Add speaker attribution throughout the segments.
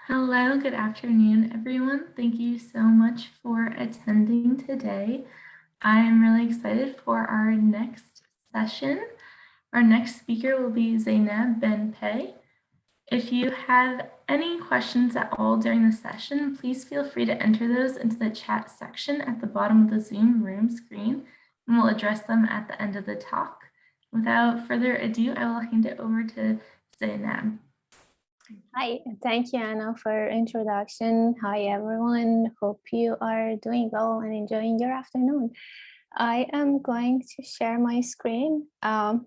Speaker 1: Hello, good afternoon, everyone. Thank you so much for attending today. I am really excited for our next session. Our next speaker will be Zeinab Bandpey. If you have any questions at all during the session, please feel free to enter those into the chat section at the bottom of the Zoom room screen, and we'll address them at the end of the talk. Without further ado, I will hand it over to Zeinab.
Speaker 2: Hi, thank you, Anna, for introduction. Hi, everyone. Hope you are doing well and enjoying your afternoon. I am going to share my screen. I'm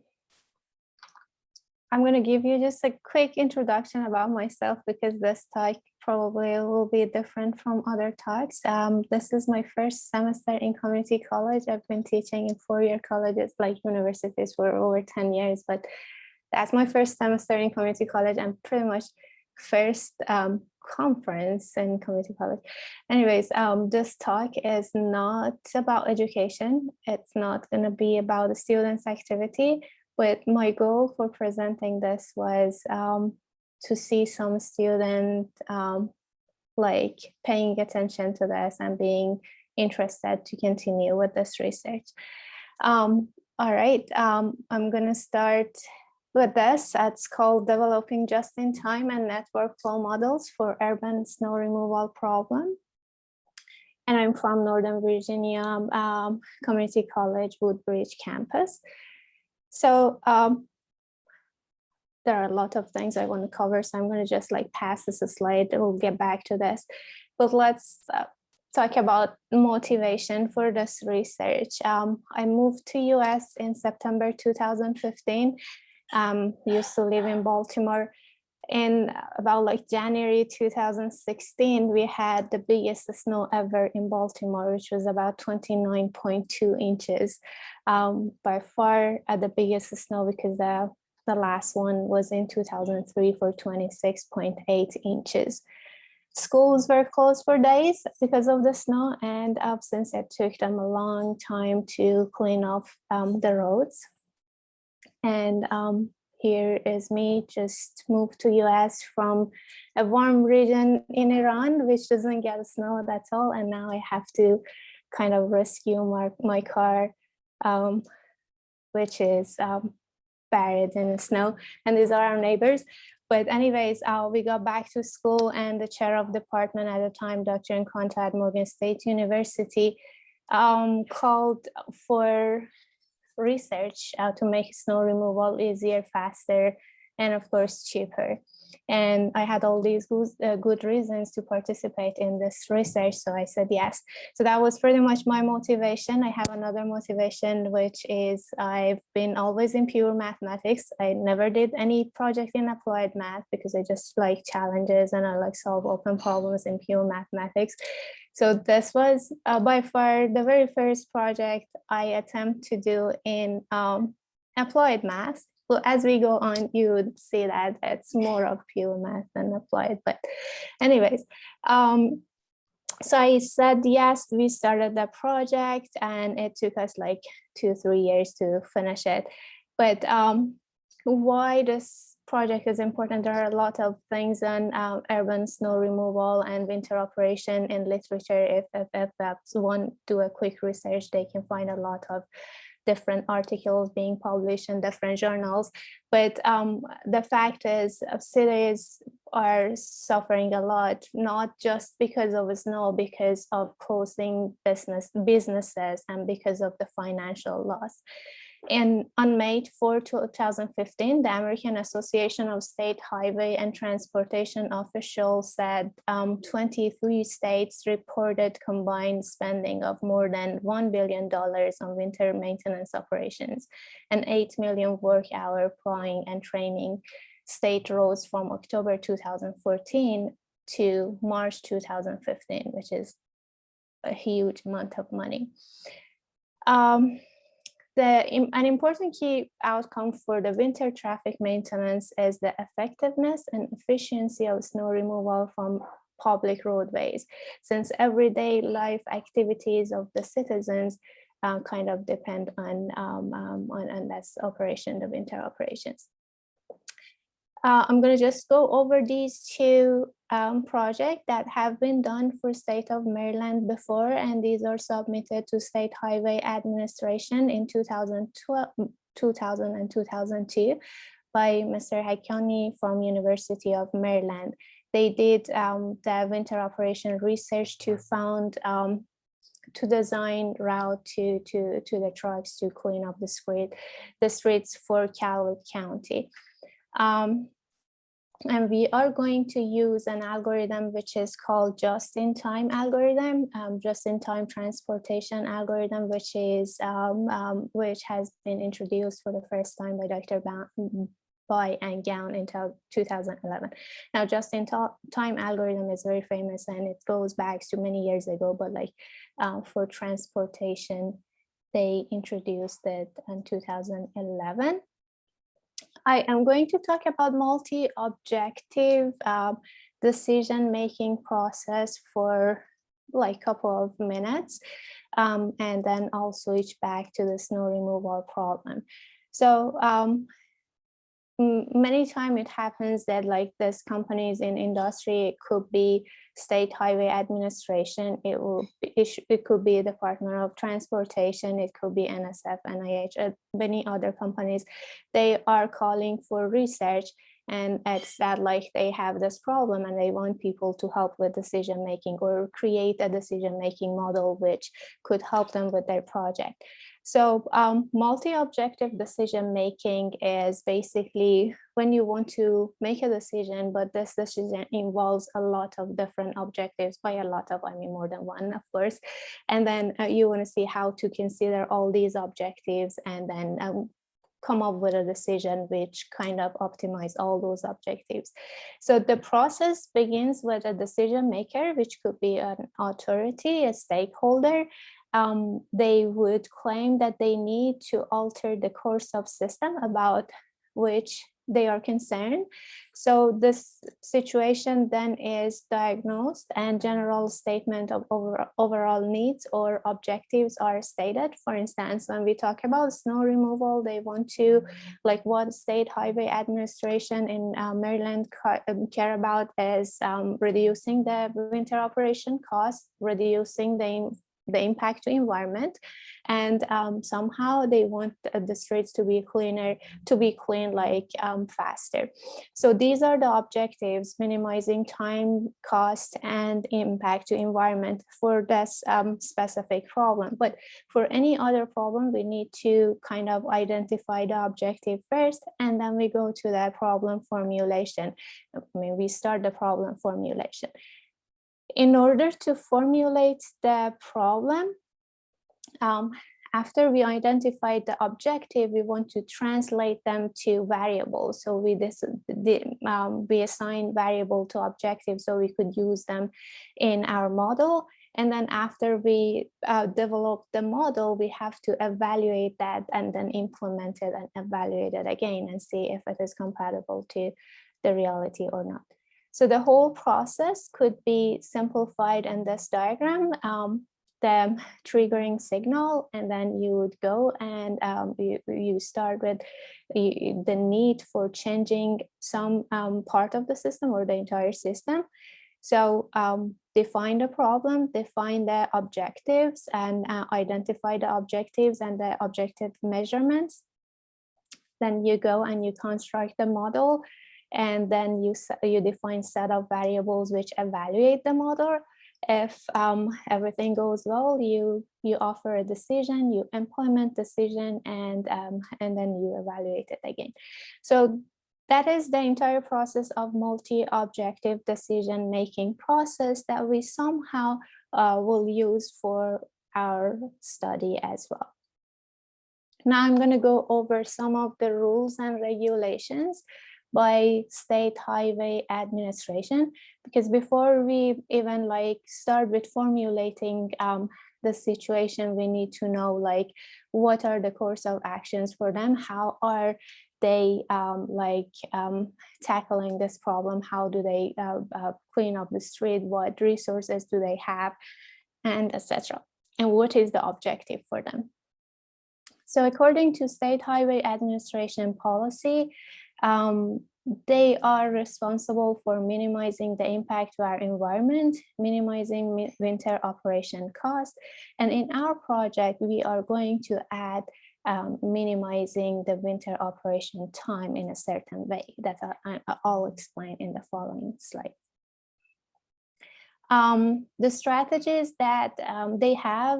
Speaker 2: going to give you just a quick introduction about myself because this talk probably will be different from other talks. This is my first semester in community college. I've been teaching in four-year colleges like universities for over 10 years, but that's my first semester in community college and pretty much first conference in community college. Anyways, this talk is not about education. It's not going to be about the students' activity, but my goal for presenting this was to see some student like paying attention to this and being interested to continue with this research. All right, I'm going to start with this. It's called Developing Just-in-Time and Network Flow Models for Urban Snow Removal Problem. And I'm from Northern Virginia Community College Woodbridge campus. So there are a lot of things I want to cover, so I'm going to just like pass this slide. We'll get back to this. But let's talk about motivation for this research. I moved to US in September 2015. Used to live in Baltimore. In about like January 2016, we had the biggest snow ever in Baltimore, which was about 29.2 inches. By far the biggest snow because the last one was in 2003 for 26.8 inches. Schools were closed for days because of the snow, and since it took them a long time to clean off the roads. And here is me, just moved to US from a warm region in Iran, which doesn't get snow, that's all. And now I have to kind of rescue my car, which is buried in the snow. And these are our neighbors. But anyways, we got back to school, and the chair of department at the time, Dr. Encanto at Morgan State University, called for research to make snow removal easier, faster, and of course cheaper. And I had all these good reasons to participate in this research, so I said yes. So that was pretty much my motivation. I have another motivation, which is I've been always in pure mathematics. I never did any project in applied math because I just like challenges and I like solve open problems in pure mathematics. So this was by far the very first project I attempt to do in applied math. Well, as we go on, you would see that it's more of pure math than applied. But anyways, so I said yes, we started the project, and it took us like 2-3 years to finish it. But why this project is important? There are a lot of things on urban snow removal and winter operation in literature. If that's one do a quick research, they can find a lot of different articles being published in different journals. But the fact is cities are suffering a lot, not just because of snow, because of closing businesses and because of the financial loss. And on May 4, 2015, the American Association of State Highway and Transportation Officials said 23 states reported combined spending of more than $1 billion on winter maintenance operations and 8 million work hour plowing and training state roads from October 2014 to March 2015, which is a huge amount of money. An important key outcome for the winter traffic maintenance is the effectiveness and efficiency of snow removal from public roadways, since everyday life activities of the citizens kind of depend on this operation, the winter operations. I'm going to just go over these two projects that have been done for state of Maryland before, and these are submitted to State Highway Administration in 2012, 2000 and 2002 by Mr. Haqqani from University of Maryland. They did the winter operation research to found to design route to the trucks to clean up the streets for Cowlitz County. And we are going to use an algorithm which is called just-in-time algorithm, just-in-time transportation algorithm, which has been introduced for the first time by Dr. Bandpey and Gown in 2011. Now, just-in-time algorithm is very famous and it goes back to many years ago, but like for transportation, they introduced it in 2011. I am going to talk about multi-objective decision-making process for like a couple of minutes, and then I'll switch back to the snow removal problem. So many times it happens that like this companies in industry, it could be State Highway Administration, it could be Department of Transportation, it could be NSF, NIH, many other companies. They are calling for research, and it's that like they have this problem and they want people to help with decision making or create a decision making model which could help them with their project. So multi-objective decision making is basically when you want to make a decision, but this decision involves a lot of different objectives. By a lot of, I mean more than one, of course. And then you want to see how to consider all these objectives and then come up with a decision which kind of optimize all those objectives. So the process begins with a decision maker, which could be an authority, a stakeholder. They would claim that they need to alter the course of system about which they are concerned. So this situation then is diagnosed and general statement of overall needs or objectives are stated. For instance, when we talk about snow removal, they want to, like what State Highway Administration in Maryland care about is reducing the winter operation costs, reducing the impact to environment, and somehow they want the streets to be cleaner, to be clean like faster. So these are the objectives: minimizing time, cost, and impact to environment for this specific problem. But for any other problem, we need to kind of identify the objective first, and then we go to the problem formulation. I mean, we start the problem formulation. In order to formulate the problem, after we identify the objective, we want to translate them to variables. So we assign variable to objective so we could use them in our model. And then after we develop the model, we have to evaluate that and then implement it and evaluate it again and see if it is compatible to the reality or not. So the whole process could be simplified in this diagram. The triggering signal, and then you would go and you start with the need for changing some part of the system or the entire system. So define the problem, define the objectives, and identify the objectives and the objective measurements. Then you go and you construct the model, and then you define set of variables which evaluate the model. If everything goes well, you offer a decision, you implement decision, and then you evaluate it again. So that is the entire process of multi-objective decision-making process that we somehow will use for our study as well. Now I'm going to go over some of the rules and regulations by State Highway Administration, because before we even like start with formulating the situation, we need to know like what are the course of actions for them, how are they tackling this problem, how do they clean up the street, what resources do they have, and etc. And what is the objective for them. So according to State Highway Administration policy, They are responsible for minimizing the impact to our environment, minimizing winter operation cost. And in our project, we are going to add minimizing the winter operation time in a certain way that I'll explain in the following slide. The strategies that they have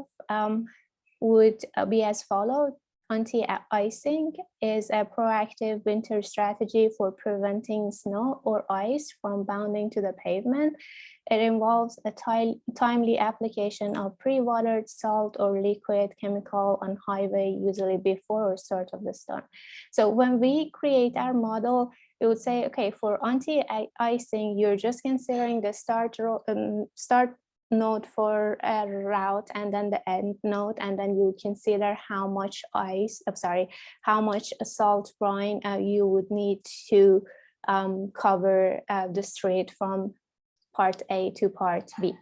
Speaker 2: would be as follows. Anti-icing is a proactive winter strategy for preventing snow or ice from bounding to the pavement. It involves a timely application of pre-watered salt or liquid chemical on highway, usually before or start of the storm. So when we create our model, it would say, okay, for anti-icing, you're just considering the start node for a route and then the end node, and then you consider how much how much salt brine you would need to cover the street from part A to part B.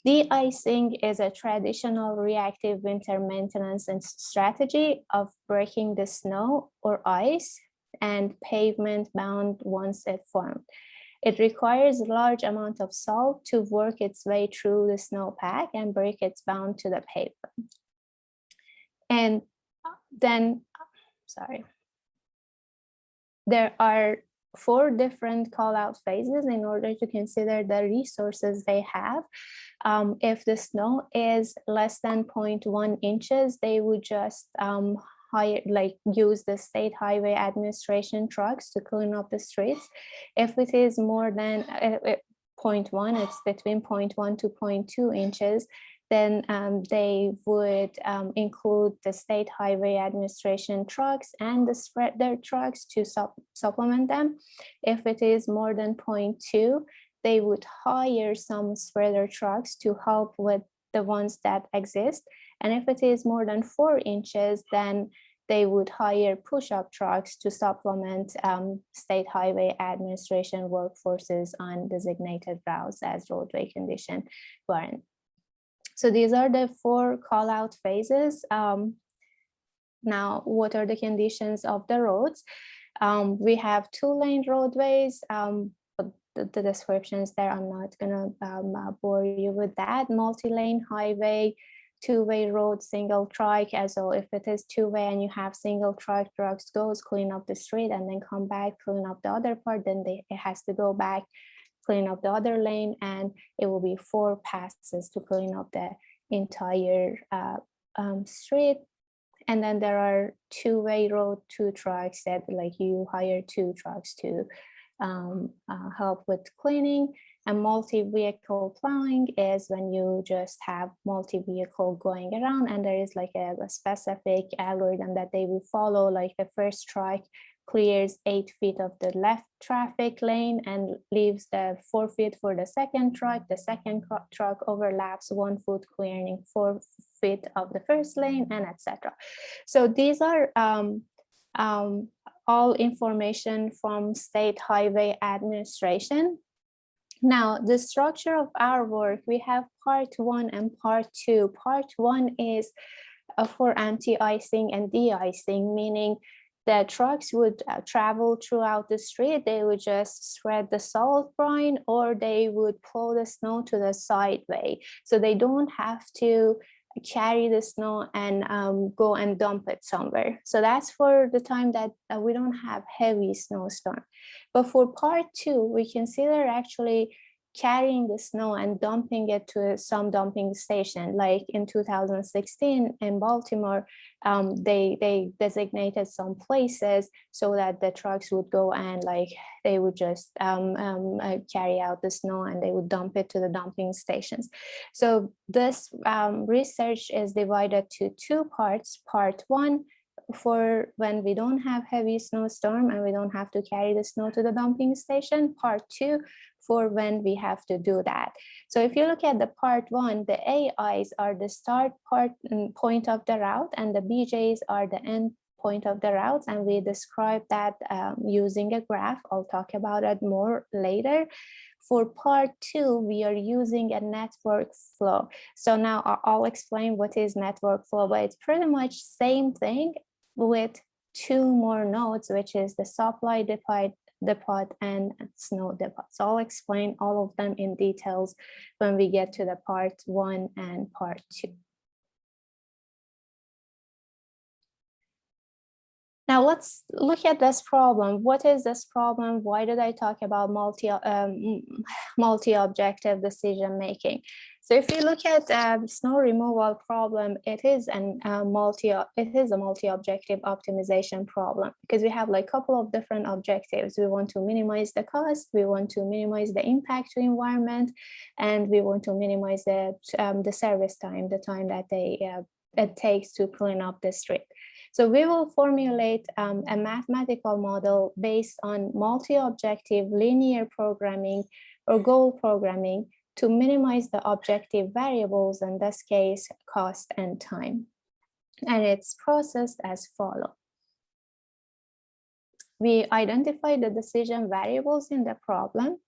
Speaker 2: De-icing is a traditional reactive winter maintenance and strategy of breaking the snow or ice and pavement bound once it formed. It requires a large amount of salt to work its way through the snowpack and break its bound to the pavement. And then, there are 4 different call-out phases in order to consider the resources they have. If the snow is less than 0.1 inches, they would just use the state highway administration trucks to clean up the streets. If it is more than 0.1, it's between 0.1 to 0.2 inches, then they would include the state highway administration trucks and the spreader trucks to supplement them. If it is more than 0.2, they would hire some spreader trucks to help with the ones that exist. And if it is more than 4 inches, then they would hire push-up trucks to supplement state highway administration workforces on designated routes as roadway condition warrant. So these are the 4 call-out phases. Now, what are the conditions of the roads? We have 2-lane roadways, but the descriptions there, I'm not gonna bore you with that. Multi-lane highway, 2-way road, single trike. So if it is 2-way and you have single trike, trucks goes, clean up the street and then come back, clean up the other part, then it has to go back, clean up the other lane, and it will be 4 passes to clean up the entire street. And then there are 2-way road, 2 trucks that you hire 2 trucks to help with cleaning. And multi-vehicle plowing is when you just have multi-vehicle going around and there is a specific algorithm that they will follow, like the first truck clears 8 feet of the left traffic lane and leaves the 4 feet for the second truck. The second truck overlaps 1 foot, clearing 4 feet of the first lane, and etc. So these are all information from State Highway Administration. Now, the structure of our work, we have part 1 and part 2. Part 1 is for anti-icing and de-icing, meaning the trucks would travel throughout the street. They would just spread the salt brine, or they would plow the snow to the sideway. So they don't have to carry the snow and go and dump it somewhere. So that's for the time that we don't have heavy snowstorm. But for part 2, we consider actually carrying the snow and dumping it to some dumping station. Like in 2016 in Baltimore, they designated some places so that the trucks would go and they would just carry out the snow and they would dump it to the dumping stations. So this research is divided to 2 parts. Part 1 for when we don't have heavy snowstorm and we don't have to carry the snow to the dumping station. Part 2 for when we have to do that. So if you look at the part 1, the AIs are the start point of the route and the BJs are the end point of the routes, and we describe that using a graph. I'll talk about it more later. For part 2, we are using a network flow. So now I'll explain what is network flow, but it's pretty much same thing with 2 more nodes, which is the supply depot and snow depot. So I'll explain all of them in details when we get to the part 1 and part 2. Now let's look at this problem. What is this problem? Why did I talk about multi-objective decision making? So if you look at snow removal problem, it is a multi-objective optimization problem, because we have like a couple of different objectives. We want to minimize the cost, we want to minimize the impact to environment, and we want to minimize the service time, the time that it takes to clean up the street. So we will formulate a mathematical model based on multi-objective linear programming or goal programming to minimize the objective variables, in this case, cost and time. And it's processed as follows. We identify the decision variables in the problem.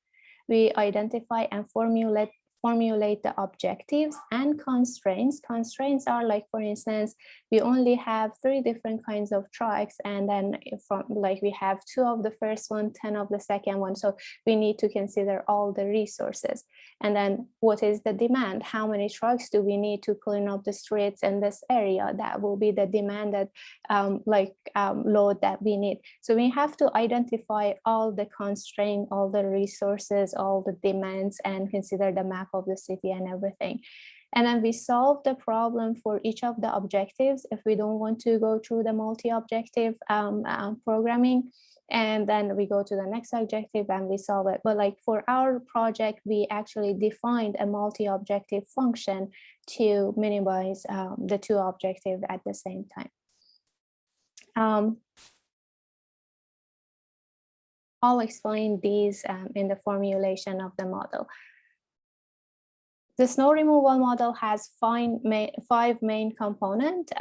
Speaker 2: We identify and formulate the objectives and constraints. Constraints are like, for instance, we only have 3 different kinds of trucks, and then from like we have 2 of the first one, 10 of the second one. So we need to consider all the resources. And then what is the demand? How many trucks do we need to clean up the streets in this area? That will be the demanded load that we need. So we have to identify all the constraints, all the resources, all the demands, and consider the map of the city and everything. And then we solve the problem for each of the objectives if we don't want to go through the multi-objective programming. And then we go to the next objective and we solve it. But like for our project, we actually defined a multi-objective function to minimize the 2 objectives at the same time. I'll explain these in the formulation of the model. The snow removal model has 5 main components.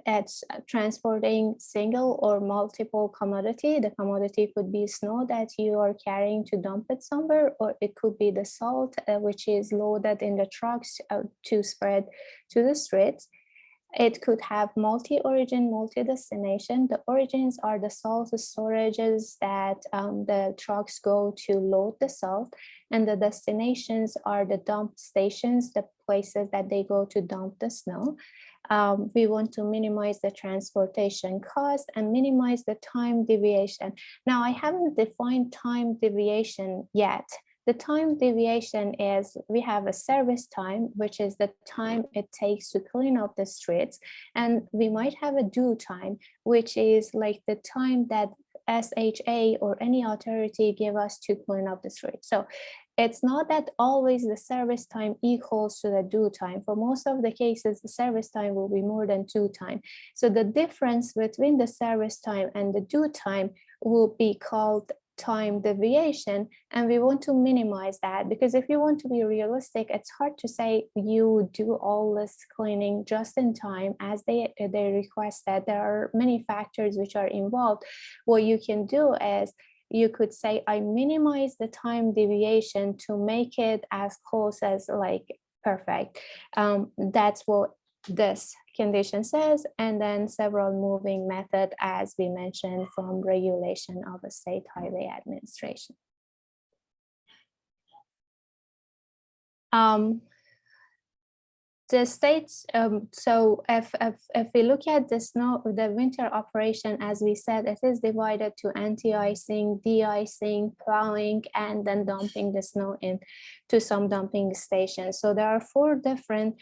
Speaker 2: It's transporting single or multiple commodity. The commodity could be snow that you are carrying to dump it somewhere, or it could be the salt, which is loaded in the trucks to spread to the streets. It could have multi-origin, multi-destination. The origins are the salt storages that the trucks go to load the salt, and the destinations are the dump stations, the places that they go to dump the snow. We want to minimize the transportation cost and minimize the time deviation. Now, I haven't defined time deviation yet. The time deviation is, we have a service time, which is the time it takes to clean up the streets. And we might have a due time, which is like the time that SHA or any authority give us to clean up the street. So it's not that always the service time equals to the due time. For most of the cases, the service time will be more than due time. So the difference between the service time and the due time will be called time deviation, and we want to minimize that, because if you want to be realistic, it's hard to say you do all this cleaning just in time as they request that. There are many factors which are involved. What you can do is you could say, I minimize the time deviation to make it as close as like perfect. That's what this condition says, and then several moving method, as we mentioned, from regulation of a state highway administration. The states, so if we look at the winter operation, as we said, it is divided to anti-icing, de-icing, plowing, and then dumping the snow into some dumping stations. So there are 4 different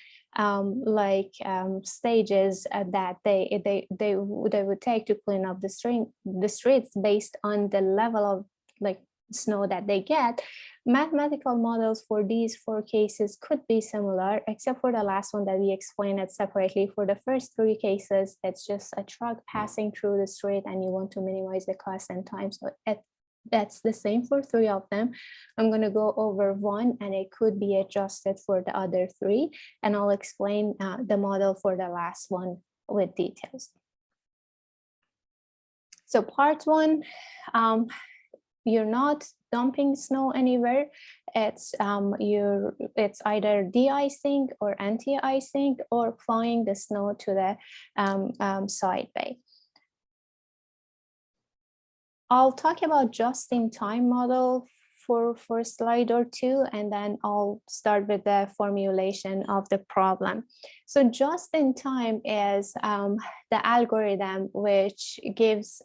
Speaker 2: stages that they would take to clean up the streets based on the level of like snow that they get. Mathematical models for these 4 cases could be similar, except for the last one that we explained it separately. For the first 3 cases, it's just a truck passing through the street and you want to minimize the cost and time. So that's the same for 3 of them. I'm going to go over 1 and it could be adjusted for the other 3. And I'll explain the model for the last one with details. So part 1, you're not dumping snow anywhere. It's either de-icing or anti-icing or plowing the snow to the side bay. I'll talk about just-in-time model for a slide or two, and then I'll start with the formulation of the problem. So just-in-time is the algorithm which gives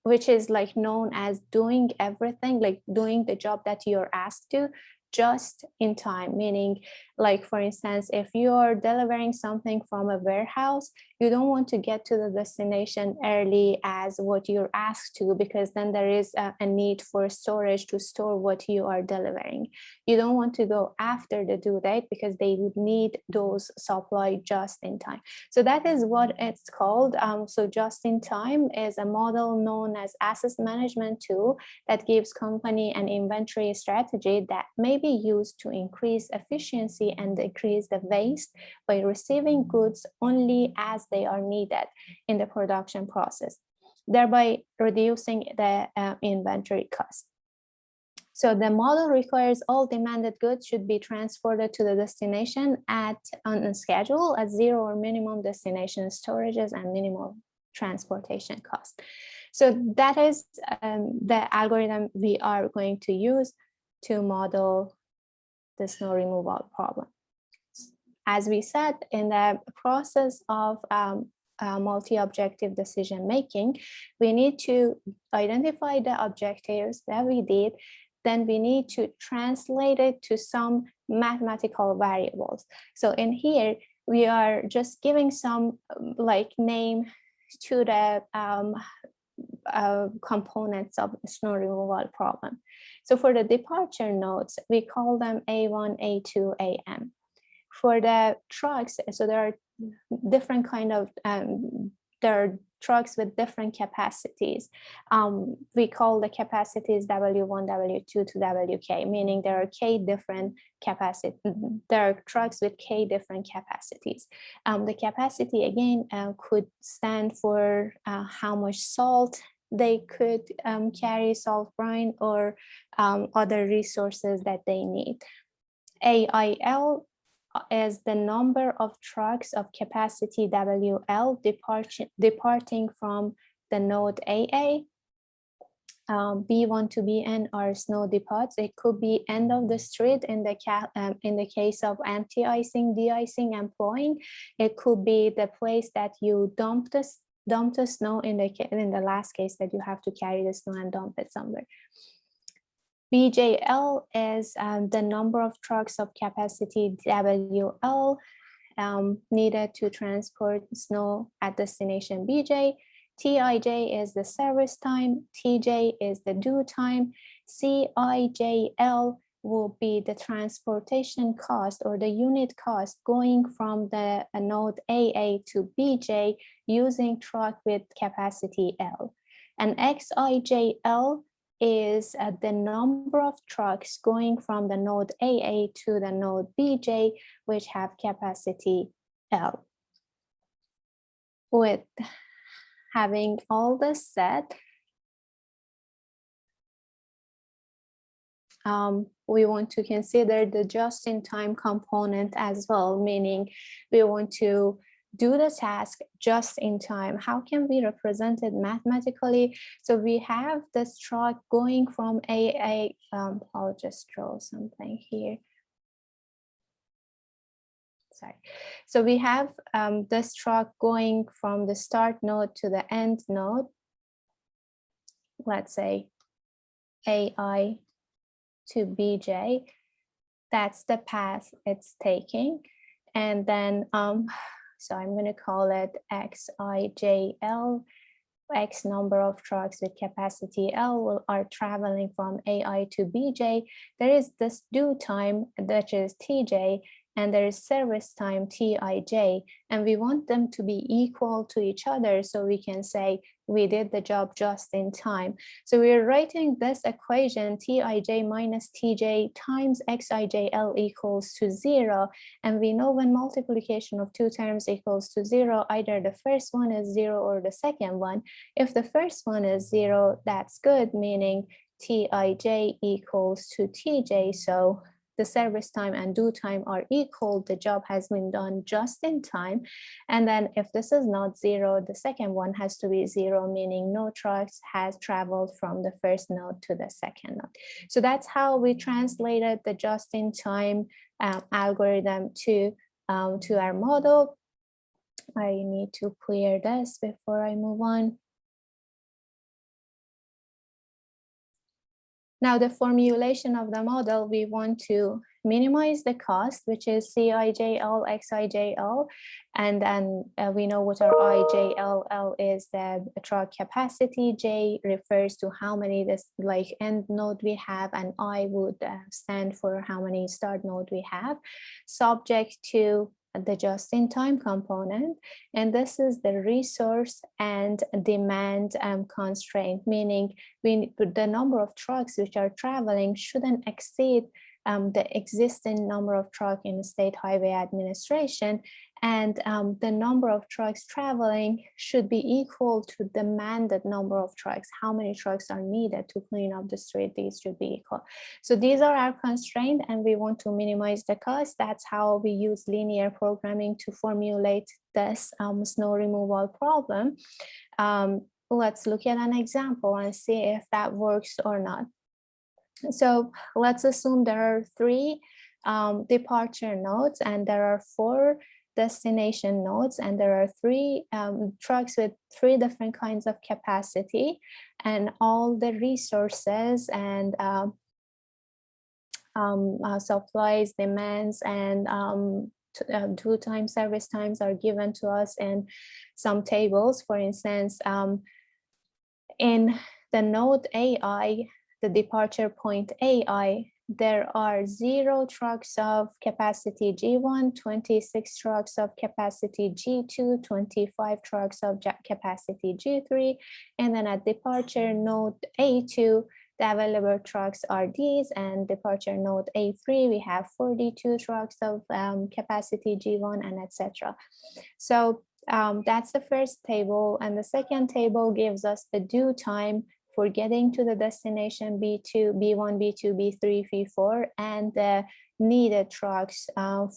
Speaker 2: which is like known as doing everything, like doing the job that you're asked to just in time, meaning like, for instance, if you're delivering something from a warehouse, you don't want to get to the destination early as what you're asked to, because then there is a need for storage to store what you are delivering. You don't want to go after the due date because they would need those supply just in time. So that is what it's called. So just in time is a model known as asset management tool that gives company an inventory strategy that may be used to increase efficiency and decrease the waste by receiving goods only as they are needed in the production process, thereby reducing the inventory cost. So the model requires all demanded goods should be transported to the destination on a schedule at zero or minimum destination storages and minimal transportation cost. So that is the algorithm we are going to use to model the snow removal problem. As we said, in the process of multi-objective decision making, we need to identify the objectives that we did, then we need to translate it to some mathematical variables. So in here, we are just giving some like name to the components of the snow removal problem. So for the departure nodes, we call them A1, A2, AM. For the trucks, so there are different kind of, there are trucks with different capacities. We call the capacities W1, W2 to WK, meaning there are K different capacity. There are trucks with K different capacities. The capacity again could stand for how much salt they could carry, salt brine, or other resources that they need. AIL is the number of trucks of capacity WL departing from the node AA. B1 to Bn are snow depots. It could be end of the street in the case of anti-icing, de-icing, and plowing. It could be the place that you dump the snow in the last case that you have to carry the snow and dump it somewhere. BJL is the number of trucks of capacity WL needed to transport snow at destination BJ. TIJ is the service time. TJ is the due time. CIJL will be the transportation cost or the unit cost going from the node AA to BJ using truck with capacity L. And XIJL is the number of trucks going from the node AA to the node BJ, which have capacity L. With having all this said, we want to consider the just-in-time component as well, meaning we want to do the task just in time. How can we represent it mathematically? So we have this truck going from AA, I'll just draw something here. Sorry. So we have this truck going from the start node to the end node. Let's say AI to BJ. That's the path it's taking. And then so I'm going to call it XIJL. X number of trucks with capacity L are traveling from AI to BJ. There is this due time, which is TJ, and there is service time, TIJ, and we want them to be equal to each other so we can say we did the job just in time. So we're writing this equation, TIJ minus TJ times XIJL equals to 0, and we know when multiplication of two terms equals to 0, either the first one is 0 or the second one. If the first one is 0, that's good, meaning TIJ equals to TJ, so the service time and due time are equal, the job has been done just in time. And then if this is not 0, the second one has to be 0, meaning no trucks has traveled from the first node to the second node. So that's how we translated the just-in-time algorithm to our model. I need to clear this before I move on. Now, the formulation of the model, we want to minimize the cost, which is CIJL, XIJL, and then we know what our IJL, L is the truck capacity, J refers to how many end node we have, and I would stand for how many start node we have, subject to the just-in-time component. And this is the resource and demand constraint, meaning the number of trucks which are traveling shouldn't exceed the existing number of trucks in the State Highway Administration, and the number of trucks traveling should be equal to the demanded number of trucks. How many trucks are needed to clean up the street? These should be equal. So these are our constraints, and we want to minimize the cost. That's how we use linear programming to formulate this snow removal problem. Let's look at an example and see if that works or not. So let's assume there are 3 departure nodes and there are 4 destination nodes, and there are 3 trucks with 3 different kinds of capacity, and all the resources and supplies, demands, and due time, service times are given to us in some tables. For instance, in the node AI, the departure point AI, there are 0 trucks of capacity G1, 26 trucks of capacity G2, 25 trucks of capacity G3, and then at departure node A2, the available trucks are these, and departure node A3, we have 42 trucks of capacity G1, and etc. So that's the first table, and the second table gives us the due time for getting to the destination B2, B1, B2, B3, B4, and the needed trucks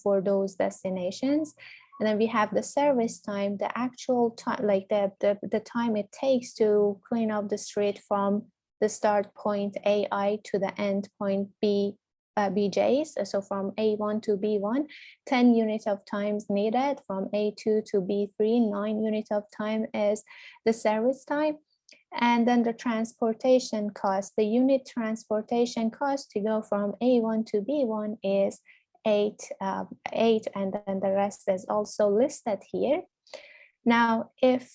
Speaker 2: for those destinations. And then we have the service time, the actual time, like the time it takes to clean up the street from the start point AI to the end point BJs. So from A1 to B1, 10 units of times needed. From A2 to B3, 9 units of time is the service time. And then the transportation cost, the unit transportation cost to go from A1 to B1 is 8, and then the rest is also listed here. Now, if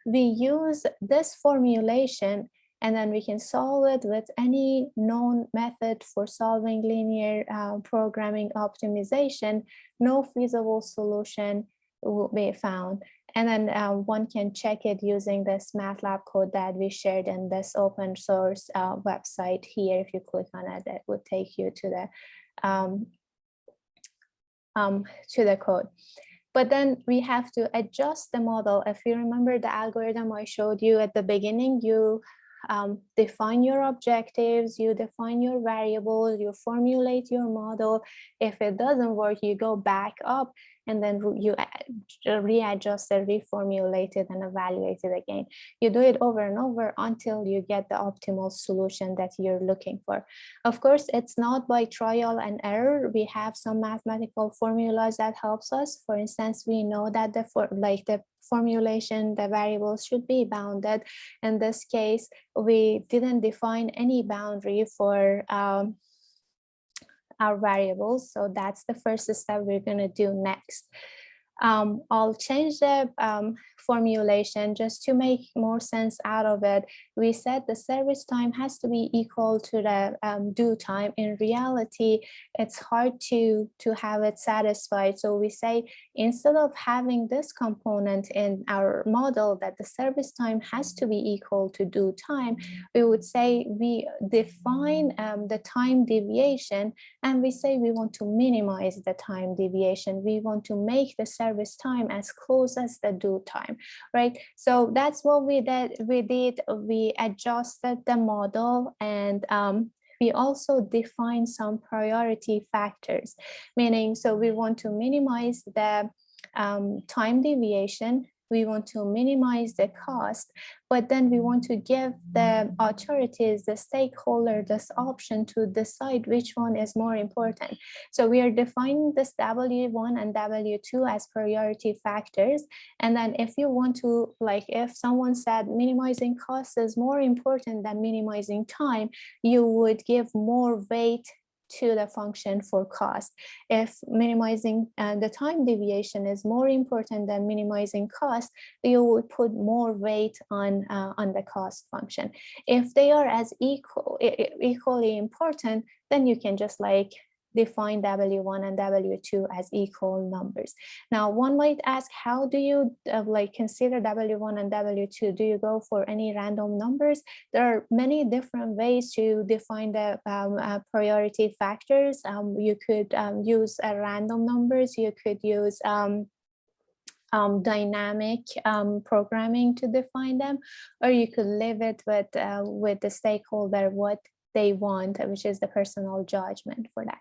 Speaker 2: we use this formulation, and then we can solve it with any known method for solving linear programming optimization, no feasible solution will be found. And then one can check it using this MATLAB code that we shared in this open source website here. If you click on it, it would take you to the code. But then we have to adjust the model. If you remember the algorithm I showed you at the beginning, you define your objectives, you define your variables, you formulate your model. If it doesn't work, you go back up and then you readjust it, reformulate it, and evaluate it again. You do it over and over until you get the optimal solution that you're looking for. Of course, it's not by trial and error. We have some mathematical formulas that helps us. For instance, we know that the formulation, the variables should be bounded. In this case, we didn't define any boundary for our variables. So that's the first step we're going to do next. I'll change the formulation just to make more sense out of it. We said the service time has to be equal to the due time. In reality, it's hard to have it satisfied. So we say, instead of having this component in our model that the service time has to be equal to due time, we would say we define the time deviation, and we say we want to minimize the time deviation. We want to make the service time as close as the due time, right? So that's what we did. We adjusted the model, and we also define some priority factors, meaning, so we want to minimize the time deviation, we want to minimize the cost, but then we want to give the authorities, the stakeholder, this option to decide which one is more important. So we are defining this W1 and W2 as priority factors. And then if you want to, like if someone said minimizing cost is more important than minimizing time, you would give more weight to the function for cost. If minimizing the time deviation is more important than minimizing cost, you would put more weight on the cost function. If they are as equally important, then you can just like define W1 and W2 as equal numbers. Now, one might ask, how do you like consider W1 and W2? Do you go for any random numbers? There are many different ways to define the priority factors. You could use random numbers. You could use dynamic programming to define them, or you could leave it with the stakeholder what they want, which is the personal judgment for that.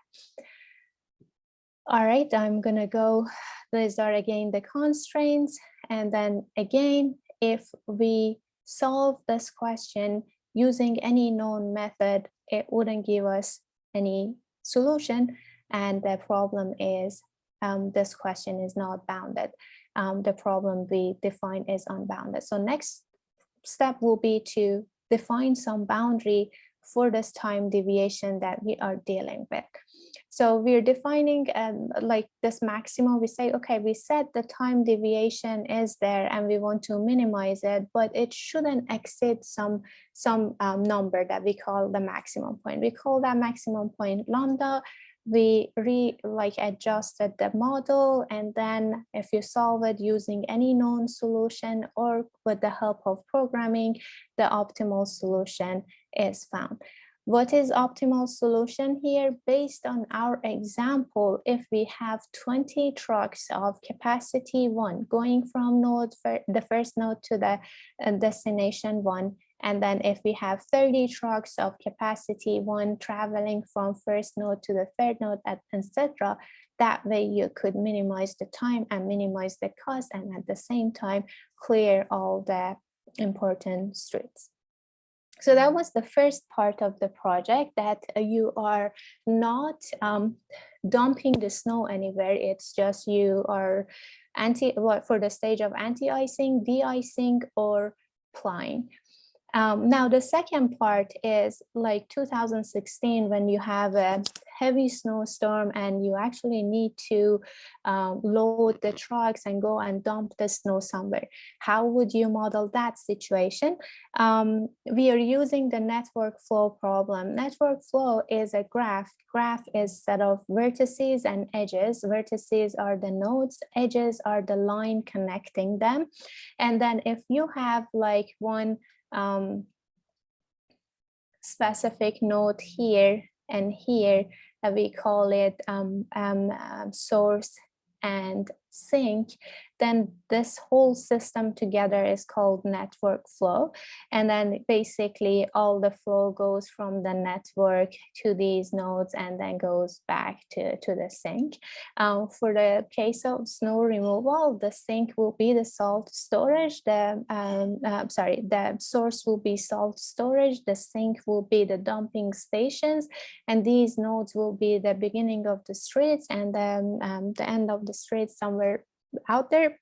Speaker 2: All right, I'm gonna go, these are again the constraints. And then again, if we solve this question using any known method, it wouldn't give us any solution. And the problem is this question is not bounded. The problem we define is unbounded. So next step will be to define some boundary for this time deviation that we are dealing with. So we're defining like this maximum. We say, okay, we said the time deviation is there and we want to minimize it, but it shouldn't exceed some number that we call the maximum point. We call that maximum point lambda. We adjusted the model, and then if you solve it using any known solution or with the help of programming, the optimal solution is found. What is optimal solution here? Based on our example, if we have 20 trucks of capacity 1 going from the first node to the destination 1, and then if we have 30 trucks of capacity 1 traveling from first node to the third node, etc., that way you could minimize the time and minimize the cost, and at the same time clear all the important streets. So that was the first part of the project, that you are not dumping the snow anywhere. It's just you are for the stage of anti-icing, de-icing, or plying. Now, the second part is like 2016, when you have a heavy snowstorm and you actually need to load the trucks and go and dump the snow somewhere. How would you model that situation? We are using the network flow problem. Network flow is a graph. Graph is a set of vertices and edges. Vertices are the nodes, edges are the line connecting them. And then if you have like one specific node here and here, we call it source and sink, then this whole system together is called network flow. And then basically all the flow goes from the network to these nodes and then goes back to the sink. For the case of snow removal, the sink will be the salt storage, the source will be salt storage, the sink will be the dumping stations, and these nodes will be the beginning of the streets and then the end of the streets somewhere out there.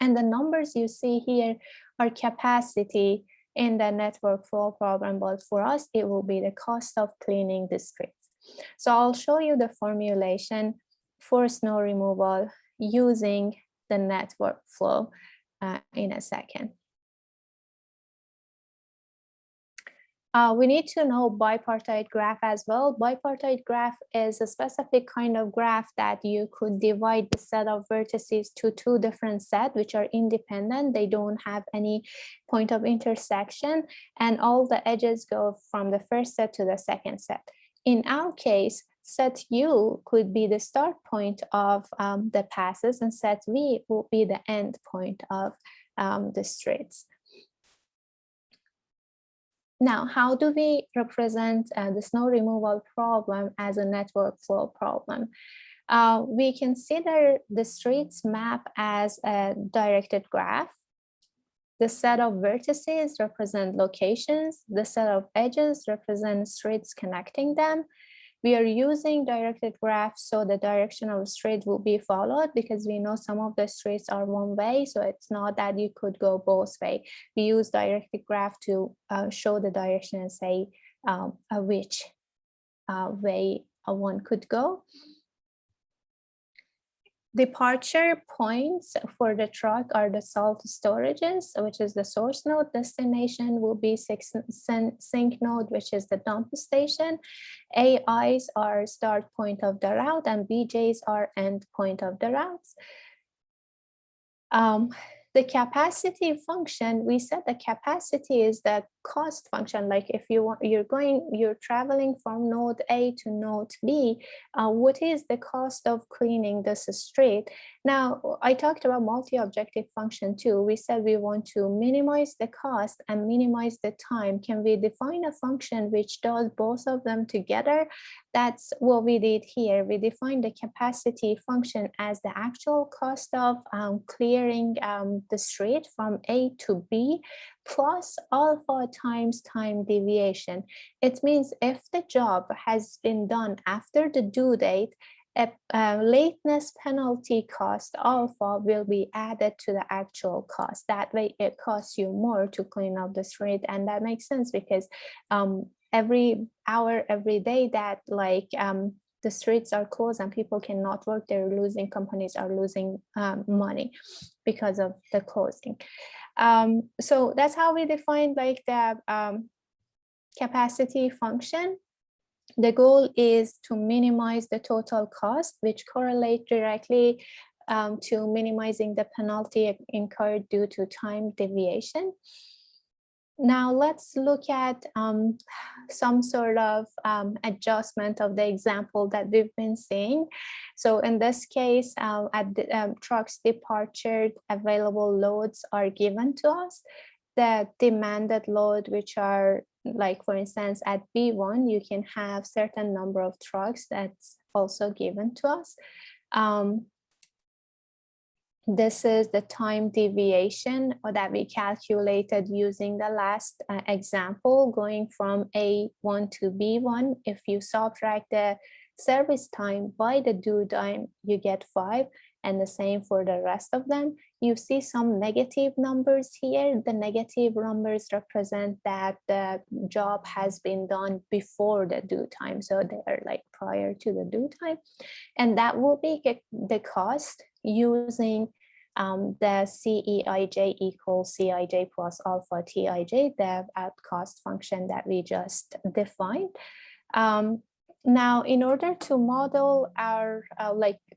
Speaker 2: And the numbers you see here are capacity in the network flow problem, but for us it will be the cost of cleaning the streets. So I'll show you the formulation for snow removal using the network flow in a second. We need to know bipartite graph as well. Bipartite graph is a specific kind of graph that you could divide the set of vertices to two different sets, which are independent. They don't have any point of intersection, and all the edges go from the first set to the second set. In our case, set U could be the start point of the passes, and set V will be the end point of the streets. Now, how do we represent the snow removal problem as a network flow problem? We consider the streets map as a directed graph. The set of vertices represent locations. The set of edges represent streets connecting them. We are using directed graphs so the direction of the street will be followed because we know some of the streets are one way, so it's not that you could go both ways. We use directed graph to show the direction and say which way one could go. Departure points for the truck are the salt storages, which is the source node. Destination will be sink node, which is the dump station. AIs are start point of the route, and BJs are end point of the routes. The capacity function, we said the capacity is the cost function. Like if you're traveling from node A to node B, what is the cost of cleaning this street? Now, I talked about multi-objective function too. We said we want to minimize the cost and minimize the time. Can we define a function which does both of them together? That's what we did here. We defined the capacity function as the actual cost of clearing the street from A to B plus alpha times time deviation. It means if the job has been done after the due date, a lateness penalty cost alpha will be added to the actual cost. That way it costs you more to clean up the street. And that makes sense because every hour, every day that the streets are closed and people cannot work, they're losing, companies are losing money because of the closing. So that's how we define like the capacity function. The goal is to minimize the total cost, which correlate directly to minimizing the penalty incurred due to time deviation. Now let's look at some sort of adjustment of the example that we've been seeing. So in this case, at the truck's departure, available loads are given to us. The demanded load, which are like, for instance, at B1, you can have certain number of trucks that's also given to us. This is the time deviation that we calculated using the last example, going from A1 to B1. If you subtract the service time by the due time, you get 5, and the same for the rest of them. You see some negative numbers here. The negative numbers represent that the job has been done before the due time, so they are like prior to the due time. And that will be the cost using the CEIJ equals CIJ plus alpha TIJ, the cost function that we just defined. Now, in order to model our,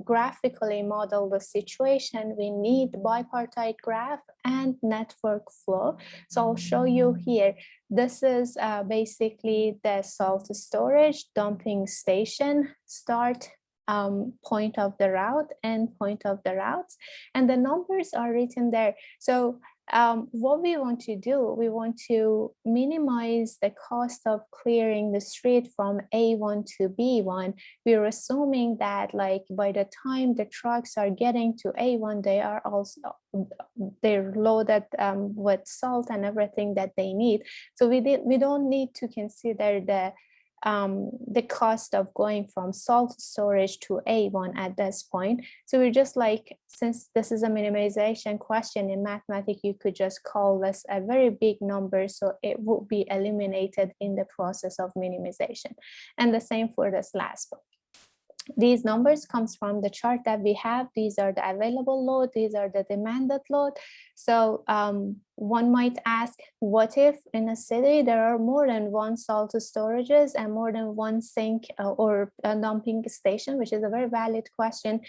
Speaker 2: graphically model the situation, we need bipartite graph and network flow. So I'll show you here. This is basically the salt storage dumping station start point of the route and point of the routes, and the numbers are written there. So what we want to do, we want to minimize the cost of clearing the street from A1 to B1. We're assuming that like by the time the trucks are getting to A1, they're loaded with salt and everything that they need. So we don't need to consider the cost of going from salt storage to A1 at this point. So we're just like, since this is a minimization question in mathematics, you could just call this a very big number, so it will be eliminated in the process of minimization. And the same for this last one. These numbers comes from the chart that we have. These are the available load, these are the demanded load. So one might ask, what if in a city there are more than one salt storages and more than one sink or a dumping station, which is a very valid question.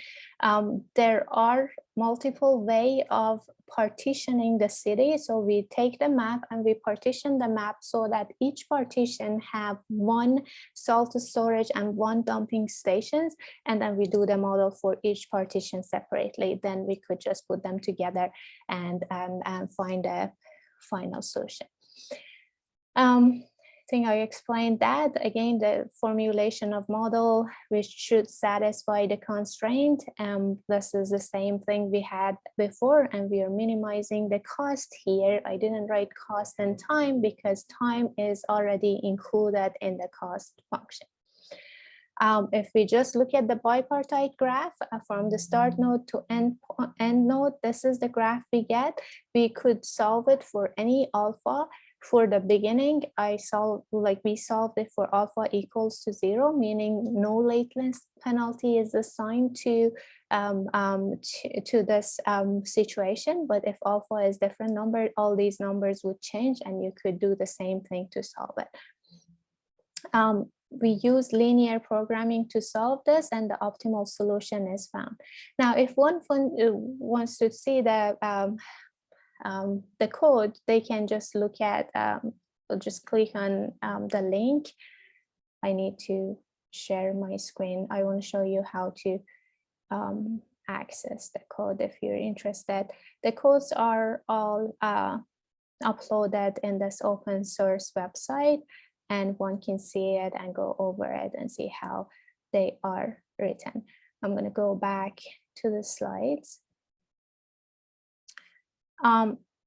Speaker 2: There are multiple ways of partitioning the city. So we take the map and we partition the map so that each partition have one salt storage and one dumping stations. And then we do the model for each partition separately. Then we could just put them together and find a final solution. I think I explained that. Again, the formulation of model, which should satisfy the constraint. This is the same thing we had before, and we are minimizing the cost here. I didn't write cost and time because time is already included in the cost function. If we just look at the bipartite graph from the start node to end node, this is the graph we get. We could solve it for any alpha. For the beginning, we solved it for alpha equals to 0, meaning no latency penalty is assigned to this situation. But if alpha is different number, all these numbers would change, and you could do the same thing to solve it. We use linear programming to solve this, and the optimal solution is found. Now, if one wants to see the code, they can just look at, just click on the link. I need to share my screen. I want to show you how to access the code if you're interested. The codes are all uploaded in this open source website, and one can see it and go over it and see how they are written. I'm going to go back to the slides.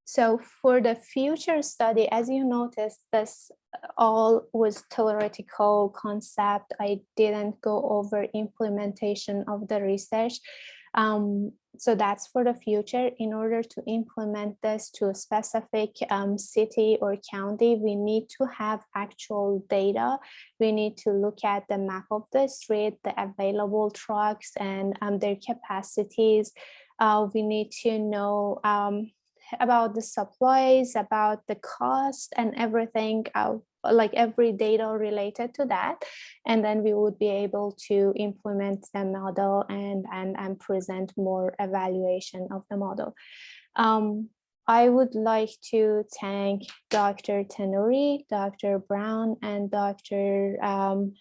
Speaker 2: So for the future study, as you noticed, this all was theoretical concept. I didn't go over implementation of the research. So that's for the future. In order to implement this to a specific city or county, we need to have actual data. We need to look at the map of the street, the available trucks and their capacities. We need to know about the supplies, about the cost and everything, like every data related to that. And then we would be able to implement the model and present more evaluation of the model. I would like to thank Dr. Tenuri, Dr. Brown, and Dr.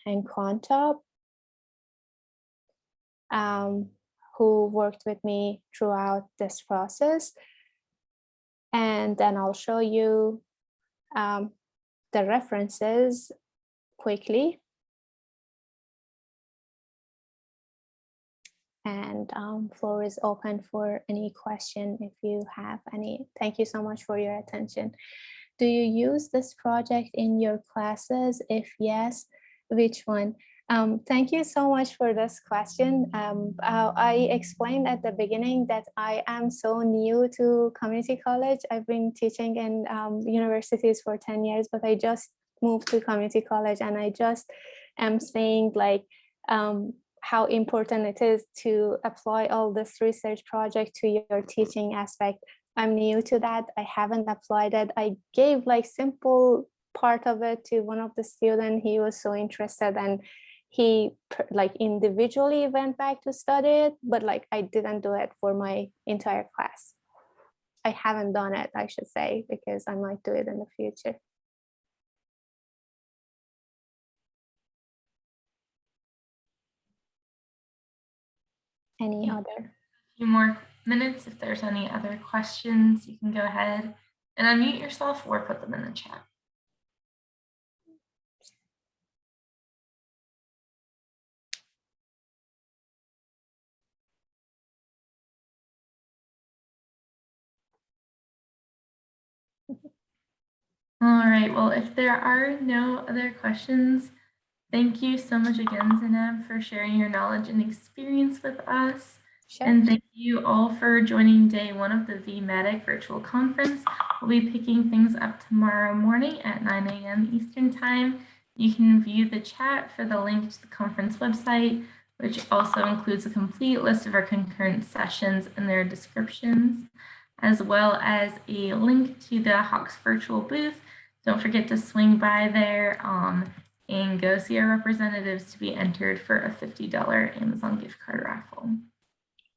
Speaker 2: Enquanto, who worked with me throughout this process. And then I'll show you the references quickly. And floor is open for any question if you have any. Thank you so much for your attention. Do you use this project in your classes? If yes, which one? Thank you so much for this question. I explained at the beginning that I am so new to community college. I've been teaching in universities for 10 years, but I just moved to community college, and I just am saying like how important it is to apply all this research project to your teaching aspect. I'm new to that. I haven't applied it. I gave like simple part of it to one of the students. He was so interested, and he like individually went back to study it, but like I didn't do it for my entire class. I haven't done it, I should say, because I might do it in the future. Any other?
Speaker 1: A few more minutes. If there's any other questions, you can go ahead and unmute yourself or put them in the chat. All right, well, if there are no other questions, thank you so much again, Zeinab, for sharing your knowledge and experience with us. Sure. And thank you all for joining day 1 of the VMATYC virtual conference. We'll be picking things up tomorrow morning at 9 a.m. Eastern Time. You can view the chat for the link to the conference website, which also includes a complete list of our concurrent sessions and their descriptions, as well as a link to the Hawks virtual booth. Don't forget to swing by there and go see our representatives to be entered for a $50 Amazon gift card raffle.